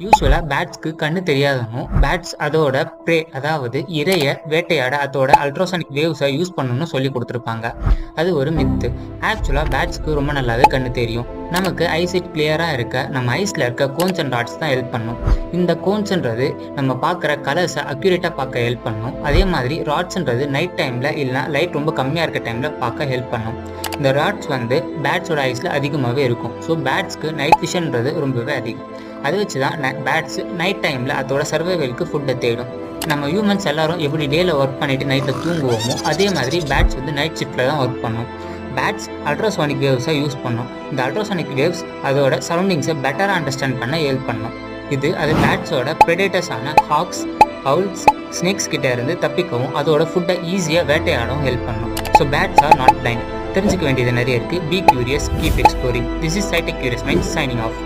யூசுவலா பேட்ஸ்க்கு கண்ணு தெரியாதவங்க பேட்ஸ் அதோட ப்ரே அதாவது இரைய வேட்டையாட அதோட அல்ட்ராசானிக் வேவ்ஸை யூஸ் பண்ணணும்னு சொல்லி கொடுத்துருப்பாங்க. அது ஒரு மித்து. ஆக்சுவலா பேட்ஸ்க்கு ரொம்ப நல்லாவே கண்ணு தெரியும். நமக்கு ஐசைட் கிளியரா இருக்க நம்ம ஐஸ்ல இருக்க கோன்ஸ் அண்ட் ராட்ஸ் தான் ஹெல்ப் பண்ணும். இந்த கோன்ஸ்ன்றது நம்ம பார்க்குற கலர்ஸை அக்யூரேட்டா பார்க்க ஹெல்ப் பண்ணும். அதே மாதிரி ராட்ஸ்ன்றது நைட் டைம்ல இல்லைனா லைட் ரொம்ப கம்மியா இருக்க டைம்ல பார்க்க ஹெல்ப் பண்ணும். இந்த ராட்ஸ் பேட்ஸோட ஐஸ்ல அதிகமாகவே இருக்கும். ஸோ பேட்ஸ்க்கு நைட் விஷன்றது ரொம்பவே அதிகம். அதை வச்சு தான் பேட்ஸ் நைட் டைமில் அதோட சர்வைவலுக்கு ஃபுட்டை தேடும். நம்ம ஹியூமன்ஸ் எல்லாரும் எப்படி டேல ஒர்க் பண்ணிட்டு நைட்டில் தூங்குவோமோ அதே மாதிரி பேட்ஸ் நைட் ஷிஃப்ட்டில் தான் ஒர்க் பண்ணும். பேட்ஸ் அல்ட்ராசானிக் வேவ்ஸை யூஸ் பண்ணும். இந்த அல்ட்ராசானிக் வேவ்ஸ் அதோட சரௌண்டிங்ஸை பெட்டராக அண்டர்ஸ்டாண்ட் பண்ண ஹெல்ப் பண்ணும். அது பேட்ஸோட ப்ரெடேட்டர்ஸான ஹாக்ஸ், owls, ஸ்னேக்ஸ் கிட்ட இருந்து தப்பிக்கவும் அதோட ஃபுட்டை ஈஸியாக வேட்டையாடவும் ஹெல்ப் பண்ணும். So bats are not blind. தெரிஞ்சுக்க வேண்டியது நிறைய இருக்குது. Be curious, keep exploring. This is SciTech Curious Minds signing off.